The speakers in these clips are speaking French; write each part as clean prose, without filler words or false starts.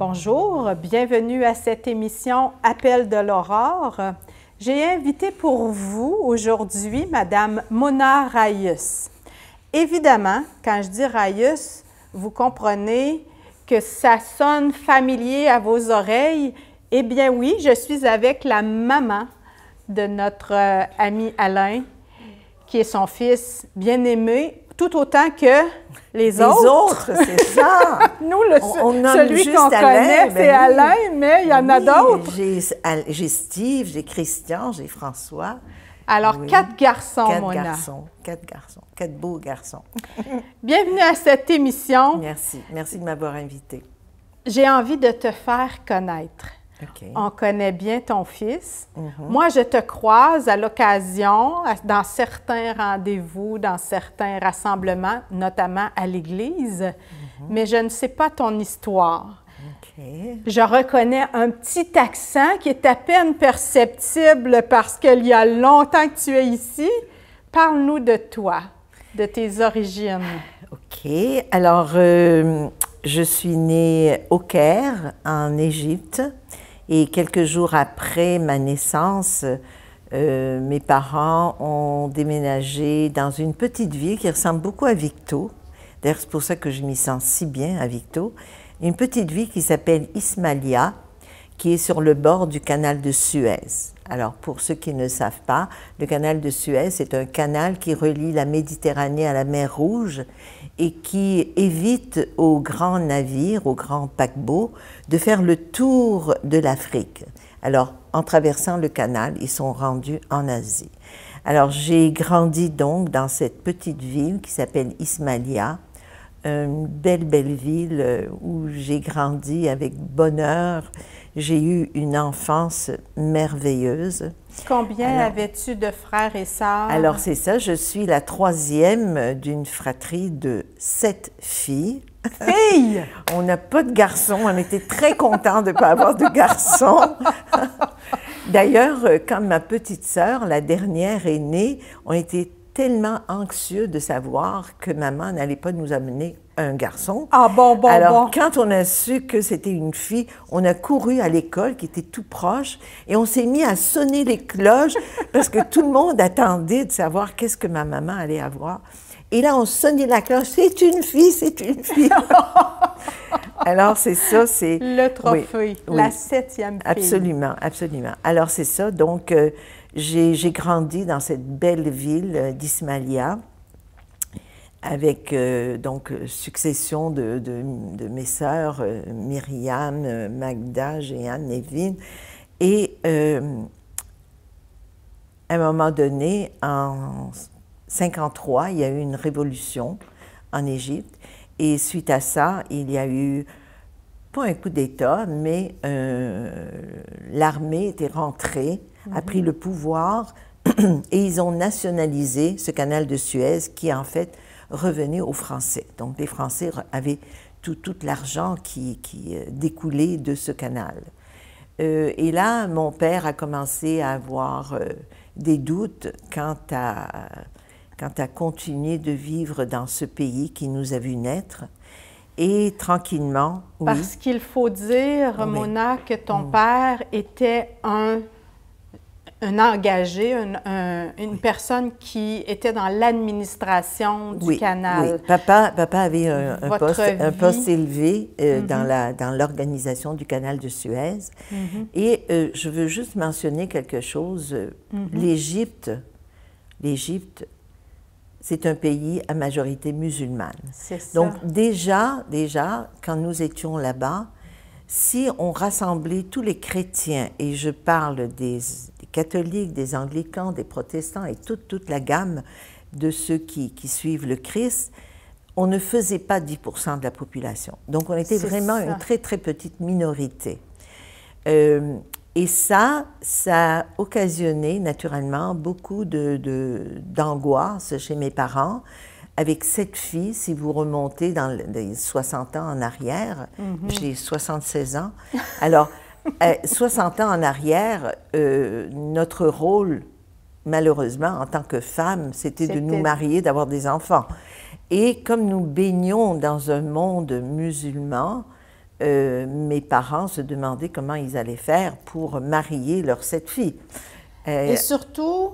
Bonjour, bienvenue à cette émission Appel de l'Aurore. J'ai invité pour vous aujourd'hui Madame Mona Rayus. Évidemment, quand je dis Rayus, vous comprenez que ça sonne familier à vos oreilles. Eh bien oui, je suis avec la maman de notre ami Alain, qui est son fils bien-aimé, tout autant que les autres, c'est ça! Nous, celui qu'on connaît, c'est Alain, mais il y en a d'autres. J'ai Steve, j'ai Christian, j'ai François. Alors, oui. 4 garçons, Mona. 4 garçons, 4 beaux garçons. Bienvenue à cette émission. Merci, merci de m'avoir invitée. J'ai envie de te faire connaître. Okay. On connaît bien ton fils. Moi, je te croise à l'occasion, dans certains rendez-vous, dans certains rassemblements, notamment à l'église, mais je ne sais pas ton histoire. Okay. Je reconnais un petit accent qui est à peine perceptible parce qu'il y a longtemps que tu es ici. Parle-nous de toi, de tes origines. OK. Alors, je suis née au Caire, en Égypte. Et quelques jours après ma naissance, mes parents ont déménagé dans une petite ville qui ressemble beaucoup à Victo. D'ailleurs, c'est pour ça que je m'y sens si bien à Victo. Une petite ville qui s'appelle Ismailia, qui est sur le bord du canal de Suez. Alors, pour ceux qui ne savent pas, le canal de Suez, c'est un canal qui relie la Méditerranée à la mer Rouge et qui évite aux grands navires, aux grands paquebots, de faire le tour de l'Afrique. Alors, en traversant le canal, ils sont rendus en Asie. Alors, j'ai grandi donc dans cette petite ville qui s'appelle Ismailia, une belle ville où j'ai grandi avec bonheur. J'ai eu une enfance merveilleuse. Combien avais-tu de frères et sœurs? Alors, c'est ça, je suis la 3e d'une fratrie de 7 filles. Filles! On n'a pas de garçons, on était très contents de ne pas avoir de garçons. D'ailleurs, quand ma petite sœur, la dernière, est née, on était tellement anxieux de savoir que maman n'allait pas nous amener un garçon. Ah bon. Alors, quand on a su que c'était une fille, on a couru à l'école qui était tout proche et on s'est mis à sonner les cloches parce que tout le monde attendait de savoir qu'est-ce que ma maman allait avoir. Et là, on sonnait la cloche, c'est une fille, c'est une fille. Alors, c'est ça, c'est... Le trophée, oui, la 7e fille. Absolument, absolument. Alors, c'est ça, donc... J'ai grandi dans cette belle ville d'Ismailia avec donc succession de mes sœurs, Myriam, Magda, Jeanne, Nevin. Et à un moment donné, en 1953, il y a eu une révolution en Égypte. Et suite à ça, il y a eu, pas un coup d'État, mais l'armée était rentrée, a pris le pouvoir et ils ont nationalisé ce canal de Suez qui, en fait, revenait aux Français. Donc, les Français avaient tout l'argent qui découlait de ce canal. Et là, mon père a commencé à avoir des doutes quant à continuer de vivre dans ce pays qui nous a vu naître. Et tranquillement, Parce qu'il faut dire, Mona, que ton père était un engagé, une personne qui était dans l'administration du canal. Oui, papa avait un poste élevé dans l'organisation du canal de Suez. Et je veux juste mentionner quelque chose. L'Égypte, c'est un pays à majorité musulmane. C'est ça. Donc déjà, quand nous étions là-bas, si on rassemblait tous les chrétiens, et je parle des catholiques, des anglicans, des protestants et toute la gamme de ceux qui suivent le Christ, on ne faisait pas 10% de la population. Donc on était vraiment une très petite minorité. Et ça a occasionné naturellement beaucoup d'angoisse chez mes parents. Avec 7 filles, si vous remontez dans les 60 ans en arrière, j'ai 76 ans, alors 60 ans en arrière, notre rôle, malheureusement, en tant que femme, c'était de nous marier, d'avoir des enfants. Et comme nous baignons dans un monde musulman, mes parents se demandaient comment ils allaient faire pour marier leurs 7 filles. Et surtout,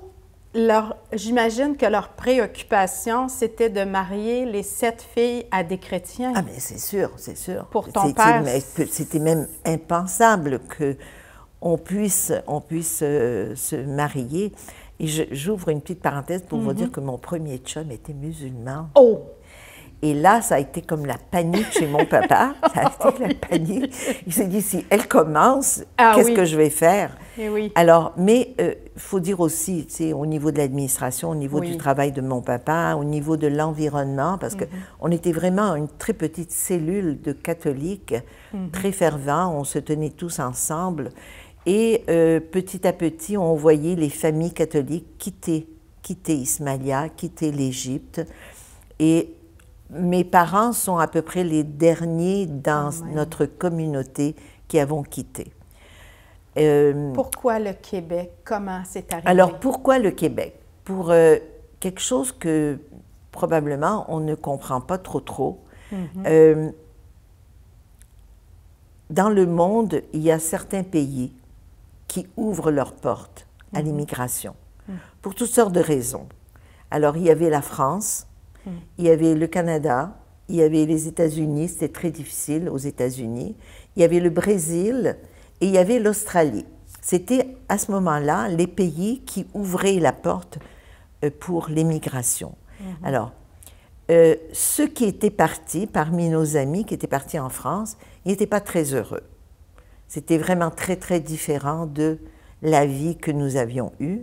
j'imagine que leur préoccupation, c'était de marier les 7 filles à des chrétiens. Ah, mais c'est sûr, c'est sûr. Pour ton père. C'était même impensable qu'on puisse se marier. Et j'ouvre une petite parenthèse pour vous dire que mon premier chum était musulman. Oh! Et là, ça a été comme la panique chez mon papa. Ça a été la panique. Il s'est dit, si elle commence, qu'est-ce que je vais faire? Et oui. Alors, mais il faut dire aussi, tu sais, au niveau de l'administration, au niveau du travail de mon papa, au niveau de l'environnement, parce qu'on était vraiment une très petite cellule de catholiques, très fervents, on se tenait tous ensemble. Et petit à petit, on voyait les familles catholiques quitter Ismaïlia, quitter l'Égypte. Et mes parents sont à peu près les derniers dans notre communauté qui avons quitté. Pourquoi le Québec? Comment c'est arrivé? Alors, pourquoi le Québec? Pour quelque chose que probablement on ne comprend pas trop. Dans le monde, il y a certains pays qui ouvrent leurs portes à l'immigration pour toutes sortes de raisons. Alors, il y avait la France, il y avait le Canada, il y avait les États-Unis, c'était très difficile aux États-Unis, il y avait le Brésil et il y avait l'Australie. C'était à ce moment-là les pays qui ouvraient la porte pour l'immigration. Alors, ceux qui étaient partis, parmi nos amis qui étaient partis en France, ils n'étaient pas très heureux. C'était vraiment très, très différent de la vie que nous avions eue.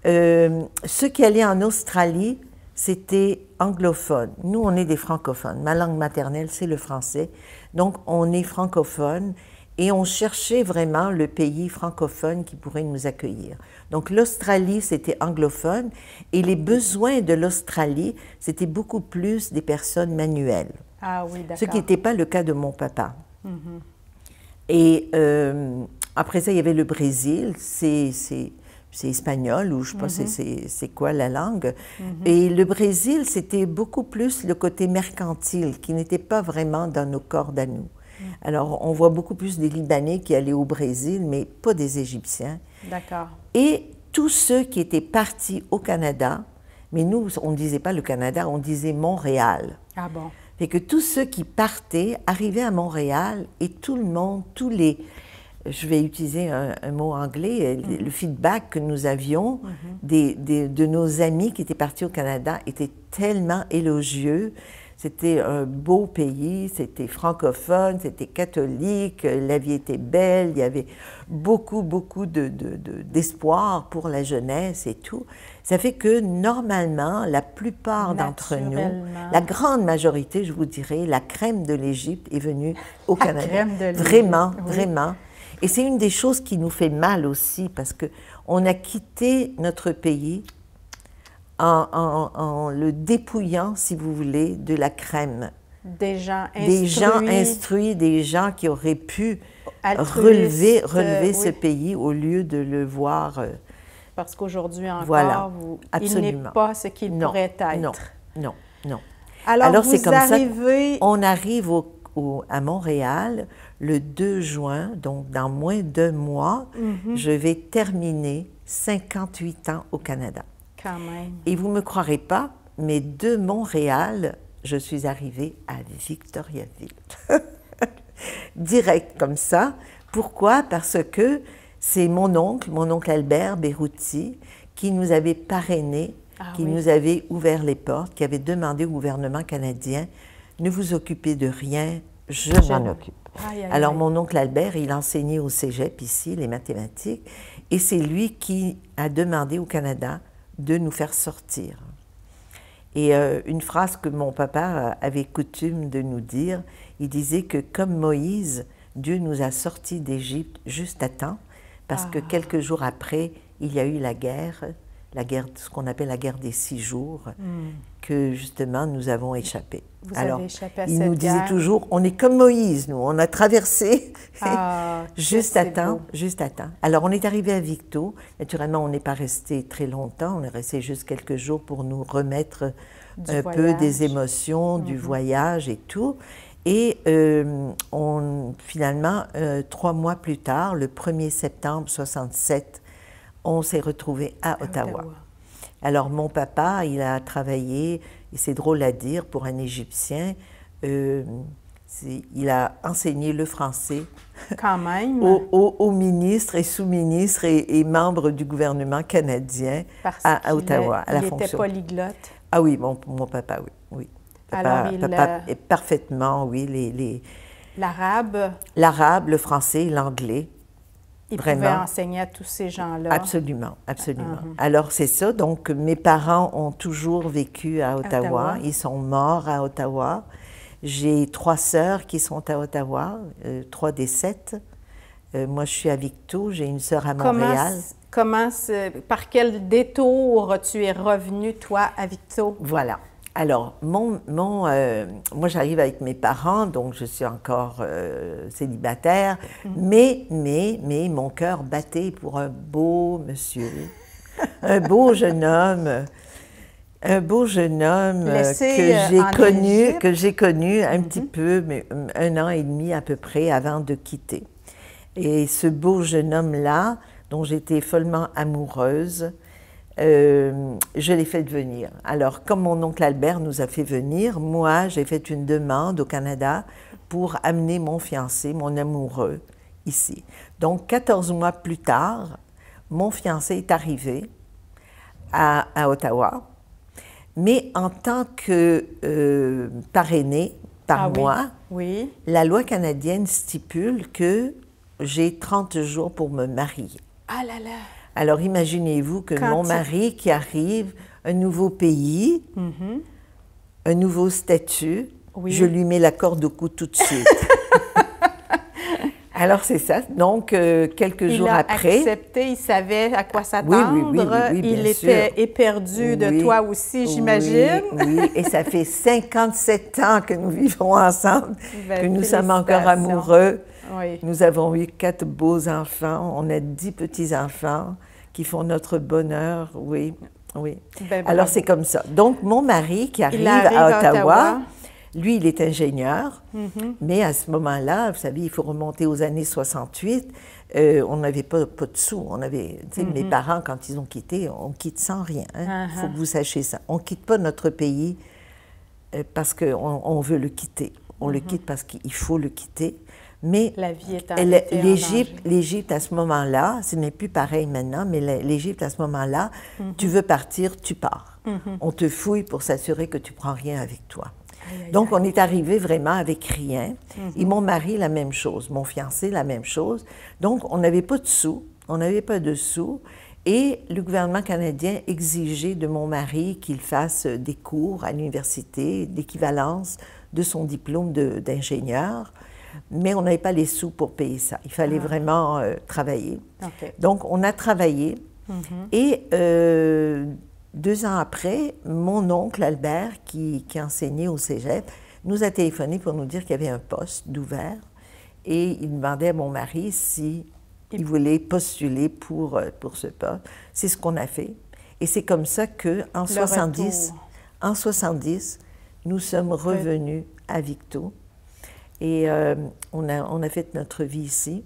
Ceux qui allaient en Australie, c'était anglophone. Nous, on est des francophones. Ma langue maternelle, c'est le français. Donc, on est francophone et on cherchait vraiment le pays francophone qui pourrait nous accueillir. Donc, l'Australie, c'était anglophone et les besoins de l'Australie, c'était beaucoup plus des personnes manuelles. Ah oui, d'accord. Ce qui n'était pas le cas de mon papa. Et après ça, il y avait le Brésil, c'est espagnol, ou je ne sais pas c'est quoi la langue. Et le Brésil, c'était beaucoup plus le côté mercantile, qui n'était pas vraiment dans nos cordes à nous. Alors, on voit beaucoup plus des Libanais qui allaient au Brésil, mais pas des Égyptiens. D'accord. Et tous ceux qui étaient partis au Canada, mais nous, on ne disait pas le Canada, on disait Montréal. Ah bon? Fait que tous ceux qui partaient arrivaient à Montréal et tout le monde, tous les... Je vais utiliser un mot anglais, le feedback que nous avions de nos amis qui étaient partis au Canada était tellement élogieux. C'était un beau pays, c'était francophone, c'était catholique, la vie était belle, il y avait beaucoup d'espoir pour la jeunesse et tout. Ça fait que normalement, la plupart d'entre nous, la grande majorité, je vous dirais, la crème de l'Égypte est venue au Canada. Crème de l'Égypte. Vraiment, oui. vraiment. Et c'est une des choses qui nous fait mal aussi, parce qu'on a quitté notre pays en le dépouillant, si vous voulez, de la crème. Des gens instruits, des gens qui auraient pu relever ce pays au lieu de le voir... Parce qu'aujourd'hui encore, il n'est pas ce qu'il pourrait être. Non. Alors c'est comme arrivez... ça qu'on arrive à Montréal le 2 juin, donc dans moins d'1 mois, je vais terminer 58 ans au Canada. Quand même. Et vous ne me croirez pas, mais de Montréal, je suis arrivée à Victoriaville. Direct comme ça. Pourquoi? Parce que c'est mon oncle Albert Berruti, qui nous avait parrainés, nous avait ouvert les portes, qui avait demandé au gouvernement canadien « Ne vous occupez de rien, je m'en occupe ». Alors, mon oncle Albert, il enseignait au cégep ici, les mathématiques, et c'est lui qui a demandé au Canada de nous faire sortir. Et une phrase que mon papa avait coutume de nous dire, il disait que comme Moïse, Dieu nous a sortis d'Égypte juste à temps, parce que quelques jours après, il y a eu la guerre, ce qu'on appelle la guerre des 6 jours, que justement nous avons échappé. Vous avez échappé à cette il nous disait guerre. toujours, on est comme Moïse, nous, on a traversé juste à temps. Alors on est arrivé à Victo, naturellement on n'est pas resté très longtemps, on est resté juste quelques jours pour nous remettre peu des émotions, du voyage et tout. Et finalement, 3 mois plus tard, le 1er septembre 67, on s'est retrouvés à Ottawa. Alors, mon papa, il a travaillé, et c'est drôle à dire pour un Égyptien, il a enseigné le français quand même aux ministres et sous-ministres et membres du gouvernement canadien à Ottawa, à la fonction. Il était polyglotte. Ah oui, mon papa, oui. Oui. Papa est parfaitement, oui, l'arabe. L'arabe, le français, l'anglais. Il pouvait enseigner à tous ces gens-là. Absolument, absolument. Alors, c'est ça. Donc, mes parents ont toujours vécu à Ottawa. Ils sont morts à Ottawa. J'ai 3 sœurs qui sont à Ottawa, 3 des 7. Moi, je suis à Victo. J'ai une sœur à Montréal. Par quel détour tu es revenu, toi, à Victo? Voilà. Alors, moi, j'arrive avec mes parents, donc je suis encore célibataire, mais mon cœur battait pour un beau monsieur, un beau jeune homme que j'ai connu un petit peu, mais 1 an et demi à peu près avant de quitter. Et ce beau jeune homme-là, dont j'étais follement amoureuse, je l'ai fait venir. Alors, comme mon oncle Albert nous a fait venir, moi, j'ai fait une demande au Canada pour amener mon fiancé, mon amoureux, ici. Donc, 14 mois plus tard, mon fiancé est arrivé à Ottawa, mais en tant que parrainé par moi, oui. La loi canadienne stipule que j'ai 30 jours pour me marier. Ah là là! Alors, imaginez-vous que mon mari qui arrive, un nouveau pays, un nouveau statut, je lui mets la corde au cou tout de suite. Alors, c'est ça. Donc, quelques jours après... Il a accepté, il savait à quoi s'attendre. Oui, il était éperdu de toi aussi, j'imagine. Oui, et ça fait 57 ans que nous vivons ensemble, que nous sommes encore amoureux. Oui. Nous avons eu 4 beaux enfants, on a 10 petits-enfants qui font notre bonheur, oui. Alors, c'est comme ça. Donc, mon mari qui arrive à Ottawa, lui, il est ingénieur, mais à ce moment-là, vous savez, il faut remonter aux années 68, on n'avait pas de sous. On avait, mes parents, quand ils ont quitté, on quitte sans rien. Il faut que vous sachiez ça. On ne quitte pas notre pays parce qu'on veut le quitter. On le quitte parce qu'il faut le quitter. Mais l'Égypte, à ce moment-là, ce n'est plus pareil maintenant, mais l'Égypte, à ce moment-là, tu veux partir, tu pars. On te fouille pour s'assurer que tu ne prends rien avec toi. Donc, on est arrivé vraiment avec rien. Et mon mari, la même chose. Mon fiancé, la même chose. Donc, on n'avait pas de sous. Et le gouvernement canadien exigeait de mon mari qu'il fasse des cours à l'université, d'équivalence de son diplôme d'ingénieur. Mais on n'avait pas les sous pour payer ça. Il fallait vraiment travailler. Donc, on a travaillé. Et 2 ans après, mon oncle Albert, qui enseignait au cégep, nous a téléphoné pour nous dire qu'il y avait un poste d'ouvert. Et il demandait à mon mari s'il voulait postuler pour ce poste. C'est ce qu'on a fait. Et c'est comme ça qu'en 70, nous sommes revenus à Victo. Et on a fait notre vie ici.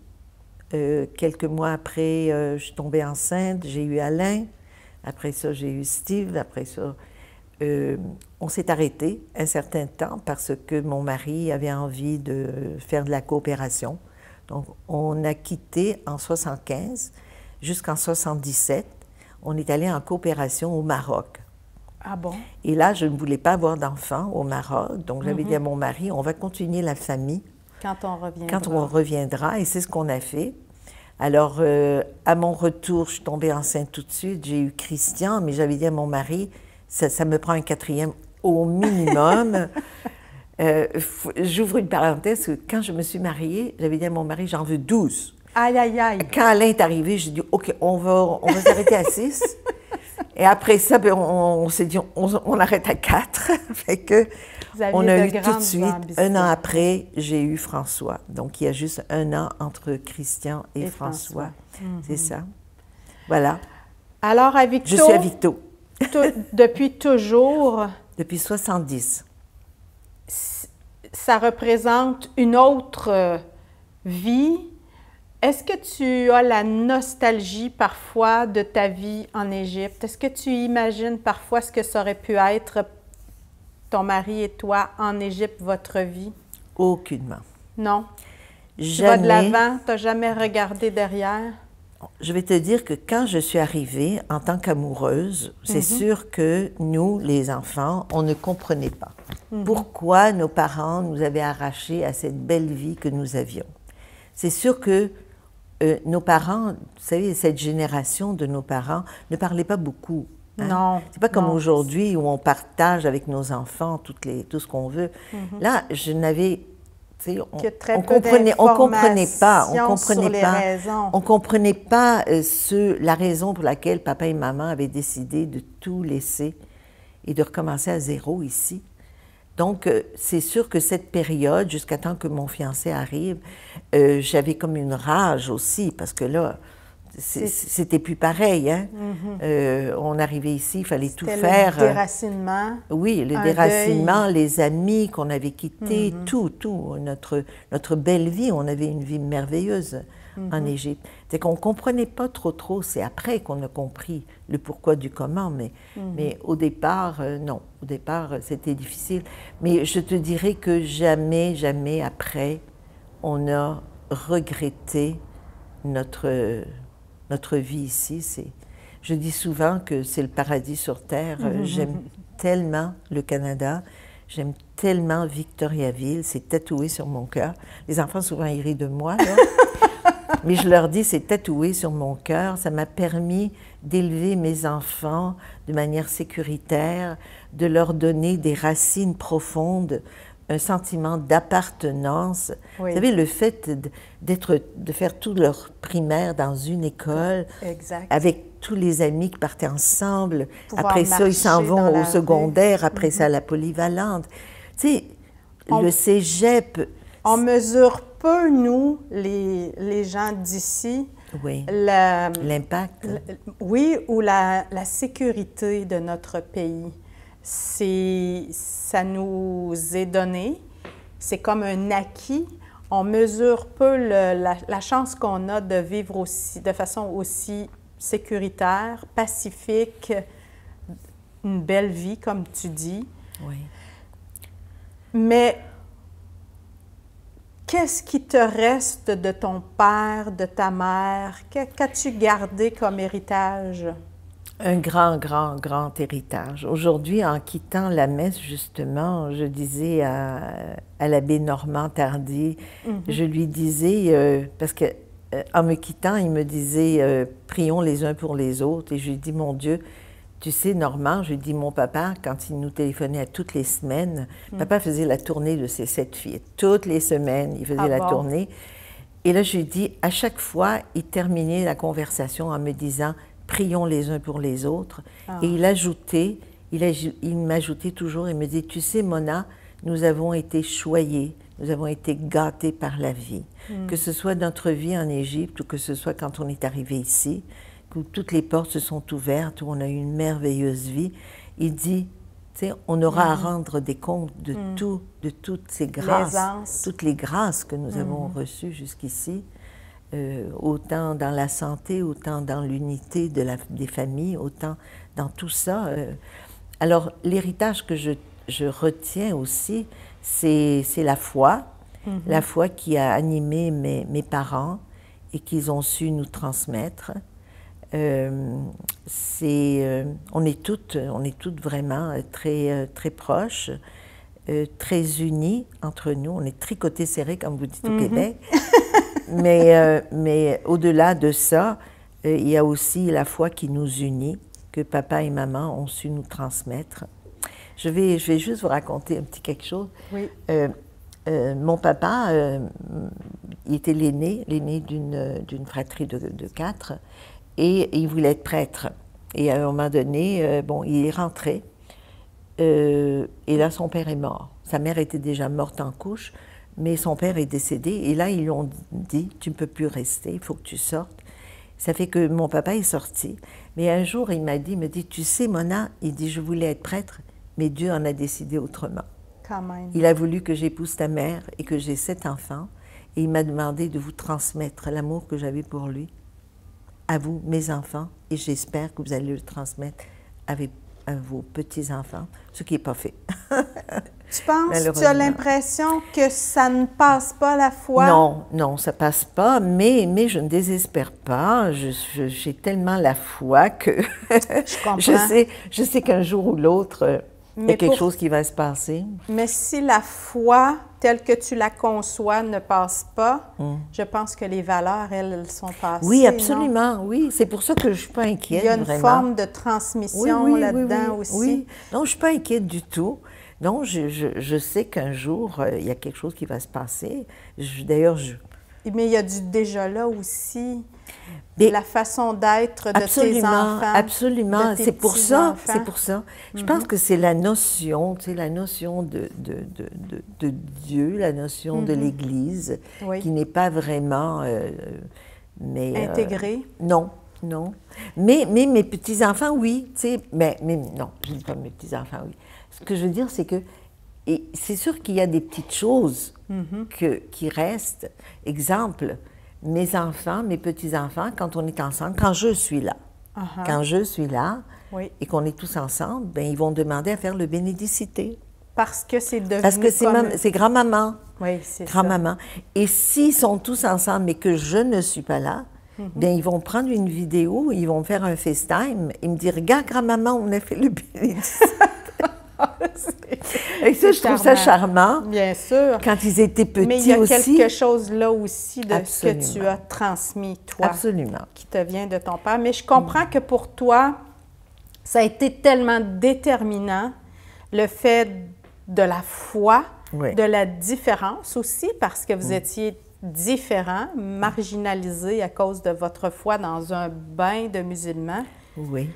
Quelques mois après, je suis tombée enceinte, j'ai eu Alain. Après ça, j'ai eu Steve. Après ça, on s'est arrêté un certain temps parce que mon mari avait envie de faire de la coopération. Donc, on a quitté en 75 jusqu'en 77. On est allé en coopération au Maroc. Ah bon? Et là, je ne voulais pas avoir d'enfants au Maroc. Donc, j'avais dit à mon mari, on va continuer la famille. Quand on reviendra. Et c'est ce qu'on a fait. Alors, à mon retour, je suis tombée enceinte tout de suite. J'ai eu Christian, mais j'avais dit à mon mari, ça me prend un 4e au minimum. J'ouvre une parenthèse, quand je me suis mariée, j'avais dit à mon mari, j'en veux 12. Aïe, aïe, aïe. Quand Alain est arrivé, j'ai dit, OK, on va s'arrêter à 6. Et après ça, on s'est dit, on arrête à 4. Fait que on a eu tout de suite, ambitions. 1 an après, j'ai eu François. Donc, il y a juste 1 an entre Christian et François. C'est ça. Voilà. Alors, à Victo... Je suis à Victo. Depuis toujours... Depuis 70. ça représente une autre vie. Est-ce que tu as la nostalgie parfois de ta vie en Égypte? Est-ce que tu imagines parfois ce que ça aurait pu être ton mari et toi en Égypte, votre vie? Aucunement. Non? Jamais. Tu vas de l'avant, tu n'as jamais regardé derrière? Je vais te dire que quand je suis arrivée en tant qu'amoureuse, c'est sûr que nous, les enfants, on ne comprenait pas pourquoi nos parents nous avaient arrachés à cette belle vie que nous avions. C'est sûr que nos parents, vous savez, cette génération de nos parents ne parlaient pas beaucoup. Hein? Non. C'est pas comme aujourd'hui où on partage avec nos enfants tout ce qu'on veut. Là, je n'avais... On comprenait pas la raison pour laquelle papa et maman avaient décidé de tout laisser et de recommencer à zéro ici. Donc, c'est sûr que cette période, jusqu'à temps que mon fiancé arrive, j'avais comme une rage aussi, parce que là, c'était plus pareil. Hein? On arrivait ici, il fallait tout faire. Le déracinement. Oui, le déracinement, les amis qu'on avait quittés, tout. Notre belle vie, on avait une vie merveilleuse en Égypte. C'est qu'on ne comprenait pas trop. C'est après qu'on a compris le pourquoi du comment. Mais au départ, non. Au départ, c'était difficile. Mais je te dirais que jamais après, on a regretté notre vie ici. Je dis souvent que c'est le paradis sur Terre. J'aime tellement le Canada. J'aime tellement Victoriaville. C'est tatoué sur mon cœur. Les enfants, souvent, ils rient de moi, là. Mais je leur dis, c'est tatoué sur mon cœur. Ça m'a permis d'élever mes enfants de manière sécuritaire, de leur donner des racines profondes, un sentiment d'appartenance. Oui. Vous savez, le fait de faire tout leur primaire dans une école, avec tous les amis qui partaient ensemble. Après ça, ils s'en vont au secondaire, après ça, à la polyvalente. Tu sais, le cégep... On mesure peu, nous, les gens d'ici, l'impact. Oui, ou la sécurité de notre pays. Ça nous est donné, c'est comme un acquis. On mesure peu la chance qu'on a de vivre aussi, de façon aussi sécuritaire, pacifique, une belle vie, comme tu dis. Oui. Mais qu'est-ce qui te reste de ton père, de ta mère? Qu'as-tu gardé comme héritage? Un grand héritage. Aujourd'hui, en quittant la messe, justement, je disais à l'abbé Normand Tardy, je lui disais, parce que en me quittant, il me disait prions les uns pour les autres. Et je lui dis, mon Dieu, tu sais, Normand, je lui dis, mon papa, quand il nous téléphonait à toutes les semaines, papa faisait la tournée de ses 7 filles. Toutes les semaines, il faisait la tournée. Et là, je lui dis, à chaque fois, il terminait la conversation en me disant, prions les uns pour les autres. Et il m'ajoutait toujours, il me dit, tu sais, Mona, nous avons été choyés, nous avons été gâtés par la vie. Que ce soit notre vie en Égypte ou que ce soit quand on est arrivé ici, où toutes les portes se sont ouvertes, où on a eu une merveilleuse vie. Il dit, tu sais, on aura à rendre des comptes de toutes ces grâces, toutes les grâces que nous avons reçues jusqu'ici. Autant dans la santé, autant dans l'unité des familles, autant dans tout ça. Alors, l'héritage que je retiens aussi, c'est la foi, la foi qui a animé mes parents et qu'ils ont su nous transmettre. On est toutes vraiment très proches, très unies entre nous. On est tricotés serrés, comme vous dites au Québec. Mais au-delà de ça, il y a aussi la foi qui nous unit, que papa et maman ont su nous transmettre. Je vais juste vous raconter un petit quelque chose. Oui. Mon papa, il était l'aîné d'une fratrie de 4, et il voulait être prêtre. Et à un moment donné, il est rentré, et là, son père est mort. Sa mère était déjà morte en couche, mais son père est décédé, et là, ils lui ont dit, tu ne peux plus rester, il faut que tu sortes. Ça fait que mon papa est sorti. Mais un jour, il me dit, tu sais, Mona, il dit, je voulais être prêtre, mais Dieu en a décidé autrement. quand même. Il a voulu que j'épouse ta mère et que j'ai 7 enfants. Et il m'a demandé de vous transmettre l'amour que j'avais pour lui, à vous, mes enfants. Et j'espère que vous allez le transmettre à vos petits-enfants, ce qui n'est pas fait. Tu penses, tu as l'impression que ça ne passe pas la foi? Non, non, ça passe pas, mais je ne désespère pas. J'ai tellement la foi que Je comprends. je sais qu'un jour ou l'autre, il y a quelque chose qui va se passer. Mais si la foi, telle que tu la conçois, ne passe pas, je pense que les valeurs, elles sont passées. Oui, absolument, non? Oui. C'est pour ça que je ne suis pas inquiète, il y a une vraiment. forme de transmission là-dedans aussi. Oui. Non, je ne suis pas inquiète du tout. Non, je sais qu'un jour, il y a quelque chose qui va se passer. D'ailleurs, Mais il y a du déjà là aussi. La façon d'être de tes enfants. Absolument, c'est pour ça. Je pense que c'est la notion, tu sais, la notion de Dieu, la notion de l'Église, qui n'est pas vraiment... intégrée? Non, non. Mais mes petits-enfants, oui, tu sais, mais non, je ne dis pas mes petits-enfants, oui. Ce que je veux dire, c'est que c'est sûr qu'il y a des petites choses qui restent. Exemple, mes enfants, mes petits-enfants, quand on est ensemble, quand je suis là, et qu'on est tous ensemble, bien, ils vont demander à faire le bénédicité. Parce que c'est devenu Parce que c'est grand-maman. Oui, c'est grand-maman. Et s'ils sont tous ensemble et que je ne suis pas là, bien, ils vont prendre une vidéo, ils vont faire un FaceTime et me dire « Regarde, grand-maman, on a fait le bénédicité. » Et ça, je trouve ça charmant. Bien sûr. Quand ils étaient petits aussi. Mais il y a quelque chose là aussi de ce que tu as transmis, toi. Absolument. Qui te vient de ton père. Mais je comprends que pour toi, ça a été tellement déterminant, le fait de la foi, de la différence aussi, parce que vous étiez différents, marginalisés à cause de votre foi dans un bain de musulmans. Oui.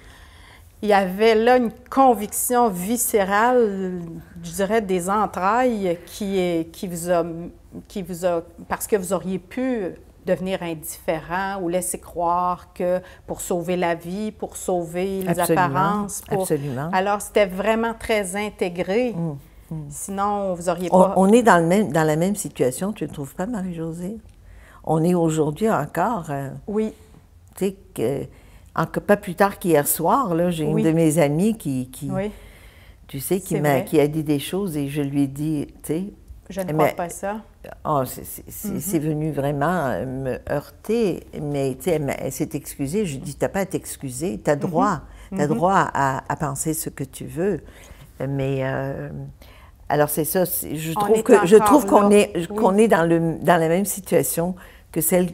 Il y avait là une conviction viscérale, je dirais, des entrailles qui vous a, parce que vous auriez pu devenir indifférent ou laisser croire que pour sauver la vie, pour sauver les apparences. Absolument. Alors, c'était vraiment très intégré. Sinon, vous n'auriez pas... On est dans la même situation, tu ne trouves pas, Marie-Josée? On est aujourd'hui encore... oui. Tu sais, pas plus tard qu'hier soir, là, j'ai une de mes amies qui tu sais, qui a dit des choses et je lui ai dit, tu sais... Je ne crois pas ça. Oh, c'est venu vraiment me heurter, mais tu sais, elle s'est excusée. Je lui ai dit, t'as pas à t'excuser, t'as droit, droit à penser ce que tu veux. Mais, alors c'est ça, je trouve qu'on est dans la même situation que celle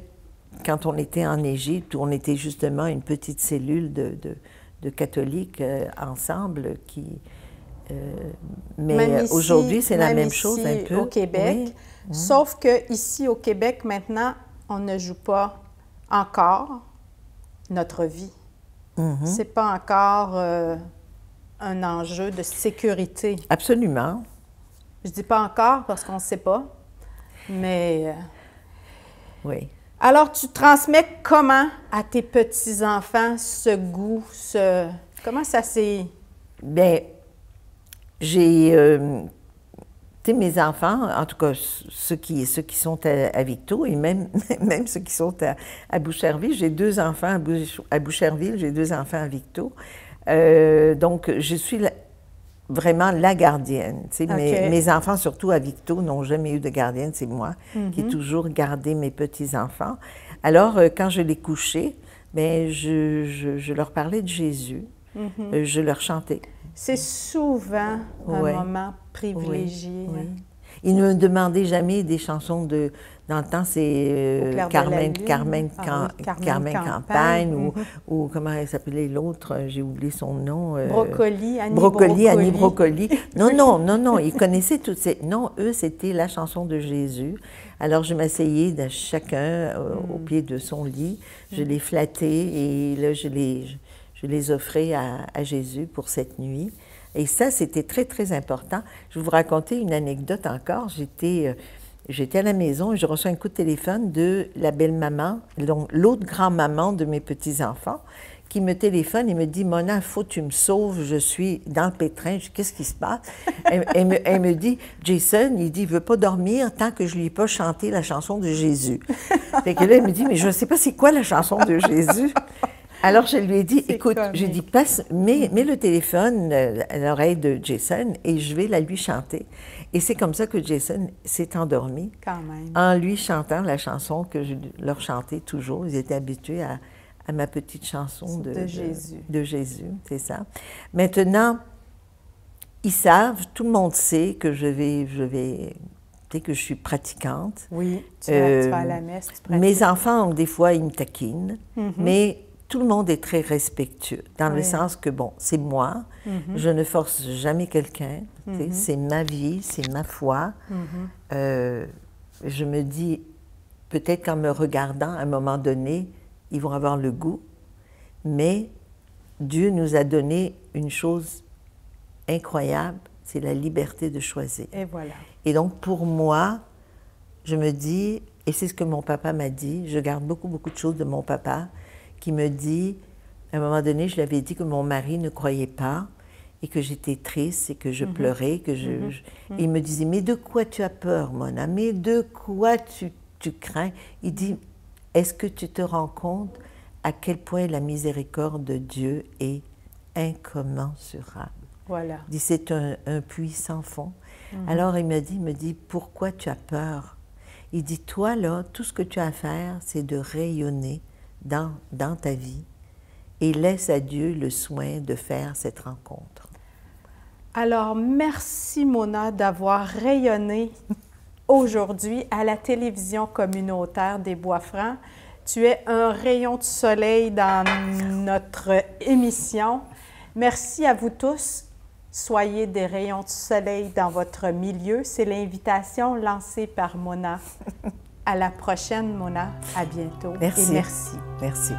quand on était en Égypte, où on était justement une petite cellule de catholiques ensemble qui... mais aujourd'hui, c'est la même chose un peu. Au Québec, sauf qu'ici au Québec, maintenant, on ne joue pas encore notre vie. C'est pas encore un enjeu de sécurité. Absolument. Je dis pas encore parce qu'on ne sait pas, mais... oui. Alors, tu transmets comment à tes petits-enfants ce goût, comment ça s'est... Bien, j'ai... tu sais, mes enfants, en tout cas ceux qui sont à Victo et même ceux qui sont à Boucherville, j'ai 2 enfants à Boucherville, j'ai 2 enfants à Victo. Donc, je suis vraiment la gardienne. Tu sais, mes enfants, surtout à Victo, n'ont jamais eu de gardienne, c'est moi qui ai toujours gardé mes petits-enfants. Alors, quand je les couchais, bien, je leur parlais de Jésus, je leur chantais. C'est souvent un moment privilégié. Oui. Ils ne me demandaient jamais des chansons de... Dans le temps, c'est Carmen Campagne ou comment elle s'appelait l'autre, j'ai oublié son nom. Annie Brocoli. Non, ils connaissaient toutes ces... Non, eux, c'était la chanson de Jésus. Alors, je m'asseyais chacun au pied de son lit, je les flattais et là, je les offrais à Jésus pour cette nuit. Et ça, c'était très, très important. Je vais vous raconter une anecdote encore. J'étais à la maison et je reçois un coup de téléphone de la belle-maman, l'autre grand-maman de mes petits-enfants, qui me téléphone et me dit « Mona, il faut que tu me sauves, je suis dans le pétrin. » Je dis « Qu'est-ce qui se passe? » Elle me dit « Jason, il dit, il ne veut pas dormir tant que je ne lui ai pas chanté la chanson de Jésus. » Fait que là, elle me dit « Mais je ne sais pas c'est quoi la chanson de Jésus. » Alors, je lui ai dit « Écoute, j'ai dit, mets le téléphone à l'oreille de Jason et je vais la lui chanter. » Et c'est comme ça que Jason s'est endormi. Quand même. En lui chantant la chanson que je leur chantais toujours. Ils étaient habitués à ma petite chanson de Jésus. De Jésus, c'est ça. Maintenant, ils savent, tout le monde sait que que je suis pratiquante. Oui, tu vas à la messe, tu pratiques. Mes enfants, des fois, ils me taquinent, mais tout le monde est très respectueux, dans le sens que, bon, c'est moi, je ne force jamais quelqu'un, c'est ma vie, c'est ma foi. Je me dis, peut-être qu'en me regardant, à un moment donné, ils vont avoir le goût, mais Dieu nous a donné une chose incroyable, c'est la liberté de choisir. Et voilà. Et donc, pour moi, je me dis, et c'est ce que mon papa m'a dit, je garde beaucoup de choses de mon papa, qui me dit, à un moment donné, je lui avais dit que mon mari ne croyait pas et que j'étais triste et que je pleurais, que il me disait, mais de quoi tu as peur, Mona? Mais de quoi tu crains? Il dit, est-ce que tu te rends compte à quel point la miséricorde de Dieu est incommensurable? Voilà. Il dit, c'est un puits sans fond. Alors il me dit, pourquoi tu as peur? Il dit, toi là, tout ce que tu as à faire, c'est de rayonner dans ta vie et laisse à Dieu le soin de faire cette rencontre. Alors, merci Mona d'avoir rayonné aujourd'hui à la télévision communautaire des Bois-Francs. Tu es un rayon de soleil dans notre émission. Merci à vous tous. Soyez des rayons de soleil dans votre milieu. C'est l'invitation lancée par Mona. À la prochaine, Mona. À bientôt. Merci. Et merci. Merci.